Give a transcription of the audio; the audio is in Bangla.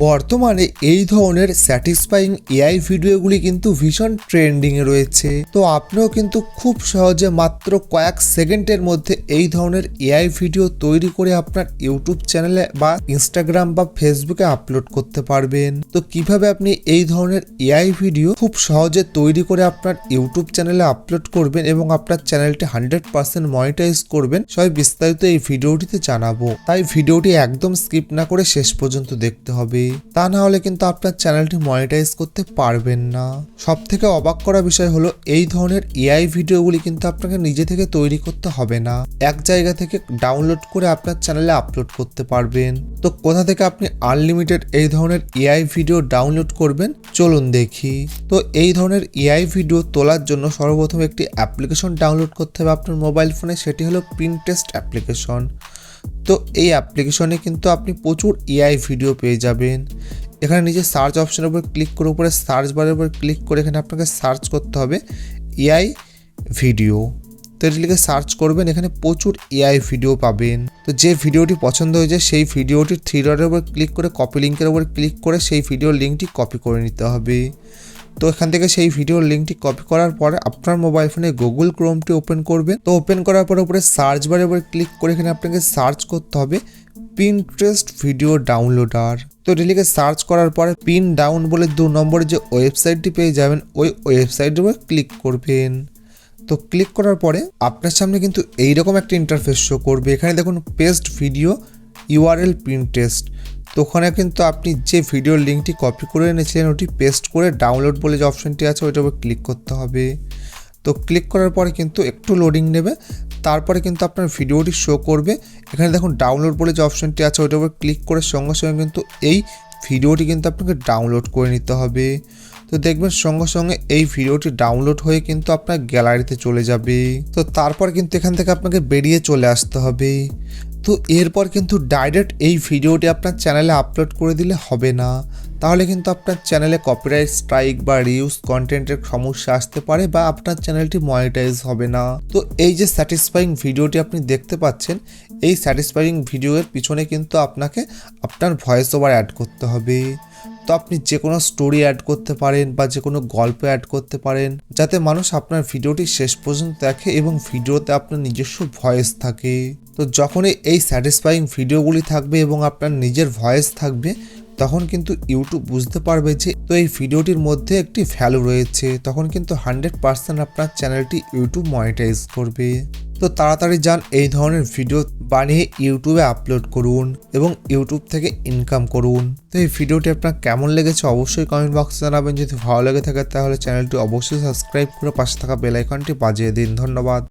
বর্তমানে এই ধরনের স্যাটিসফাইং এআই ভিডিওগুলি কিন্তু ভীষণ ট্রেন্ডিংয়ে রয়েছে। তো আপনিও কিন্তু খুব সহজে মাত্র কয়েক সেকেন্ডের মধ্যে এই ধরনের এআই ভিডিও তৈরি করে আপনার ইউটিউব চ্যানেলে বা ইনস্টাগ্রাম বা ফেসবুকে আপলোড করতে পারবেন। তো কিভাবে আপনি এই ধরনের এআই ভিডিও খুব সহজে তৈরি করে আপনার ইউটিউব চ্যানেলে আপলোড করবেন এবং আপনার চ্যানেলটি 100% মনিটাইজ করবেন, সবাই বিস্তারিত এই ভিডিওটিতে জানাবো। তাই ভিডিওটি একদম স্কিপ না করে শেষ পর্যন্ত দেখতে হবে, তা না হলে কিন্তু আপনার চ্যানেলটি মনিটাইজ করতে পারবেন না। সব থেকে অবাক করা বিষয় হলো এই ধরনের এআই ভিডিওগুলি কিন্তু আপনাকে নিজে থেকে তৈরি করতে হবে না, এক জায়গা থেকে ডাউনলোড করে আপনার চ্যানেলে আপলোড করতে পারবেন। তো কোথা থেকে আপনি আনলিমিটেড এই ধরনের এআই ভিডিও ডাউনলোড করবেন চলুন দেখি। তো এই ধরনের এআই ভিডিও তোলার জন্য সর্বপ্রথম একটি অ্যাপ্লিকেশন ডাউনলোড করতে হবে আপনার মোবাইল ফোনে, সেটি হলো পিন্টারেস্ট অ্যাপ্লিকেশন। তো এই অ্যাপ্লিকেশনে কিন্তু আপনি প্রচুর এআই ভিডিও পেয়ে যাবেন। এখানে নিচে সার্চ অপশনের উপর ক্লিক করে উপরে সার্চ বারের উপর ক্লিক করে এখানে আপনাকে সার্চ করতে হবে এআই ভিডিও। তো এটি লিখে সার্চ করবেন, এখানে প্রচুর এআই ভিডিও পাবেন। তো যে ভিডিওটি পছন্দ হয়ে যায় সেই ভিডিওটির থ্রি ডটের উপর ক্লিক করে কপি লিঙ্কের উপর ক্লিক করে সেই ভিডিওর লিঙ্কটি কপি করে নিতে হবে। তো এখান থেকে সেই ভিডিওর লিঙ্কটি কপি করার পরে আপনার মোবাইল ফোনে গুগল ক্রোমটি ওপেন করবেন। তো ওপেন করার পরে উপরে সার্চ বারের উপর ক্লিক করে এখানে আপনাকে সার্চ করতে হবে পিন্টারেস্ট ভিডিও ডাউনলোডার। তো এটি লিখে সার্চ করার পরে পিন ডাউন বলে 2 নম্বরে যে ওয়েবসাইটটি পেয়ে যাবেন ওই ওয়েবসাইটের উপর ক্লিক করবেন। তো ক্লিক করার পরে আপনার সামনে কিন্তু এইরকম একটা ইন্টারফেস শো করবে। এখানে দেখুন পেস্ট ভিডিও ইউআরএল পিন্টারেস্ট। তো ওখানে কিন্তু আপনি যে ভিডিওর লিঙ্কটি কপি করে এনেছিলেন ওটি পেস্ট করে ডাউনলোড বলে যে অপশনটি আছে ওইটার উপর ক্লিক করতে হবে। তো ক্লিক করার পরে কিন্তু একটু লোডিং নেবে, তারপরে কিন্তু আপনার ভিডিওটি শো করবে। এখানে দেখুন ডাউনলোড বলে যে অপশনটি আছে ওইটার উপর ক্লিক করে সঙ্গে সঙ্গে কিন্তু এই ভিডিওটি কিন্তু আপনাকে ডাউনলোড করে নিতে হবে। তো দেখবেন সঙ্গে সঙ্গে এই ভিডিওটি ডাউনলোড হয়ে কিন্তু আপনার গ্যালারিতে চলে যাবে। তো তারপর কিন্তু এখান থেকে আপনাকে বেরিয়ে চলে আসতে হবে। তো এরপর কিন্তু ডাইরেক্ট এই ভিডিওটি আপনার চ্যানেলে আপলোড করে দিলে হবে না, তাহলে কিন্তু আপনার চ্যানেলে কপিরাইট স্ট্রাইক বা রিউজ কন্টেন্টের সমস্যা আসতে পারে বা আপনার চ্যানেলটি মনিটাইজ হবে না। তো এই যে স্যাটিসফাইং ভিডিওটি আপনি দেখতে পাচ্ছেন, এই স্যাটিসফাইং ভিডিওর পিছনে কিন্তু আপনাকে আপনার ভয়েস ওভার অ্যাড করতে হবে। তো আপনি যে কোনো স্টোরি অ্যাড করতে পারেন বা যে কোনো গল্প অ্যাড করতে পারেন, যাতে মানুষ আপনার ভিডিওটি শেষ পর্যন্ত দেখে এবং ভিডিওতে আপনার নিজস্ব ভয়েস থাকে। তো যখনই এই স্যাটিসফাইং ভিডিওগুলি থাকবে এবং আপনার নিজের ভয়েস থাকবে, তখন কিন্তু ইউটিউব বুঝতে পারবে যে তো এই ভিডিওটির মধ্যে একটি ভ্যালু রয়েছে, তখন কিন্তু 100% আপনার চ্যানেলটি ইউটিউব মনিটাইজ করবে। তো তাড়াতাড়ি যান এই ধরনের ভিডিও বানিয়ে ইউটিউবে আপলোড করুন এবং ইউটিউব থেকে ইনকাম করুন। তো এই ভিডিওটি আপনার কেমন লেগেছে অবশ্যই কমেন্ট বক্সে জানাবেন। যদি ভালো লেগে থাকে তাহলে চ্যানেলটি অবশ্যই সাবস্ক্রাইব করে পাশে থাকা বেল আইকনটি বাজিয়ে দিন। ধন্যবাদ।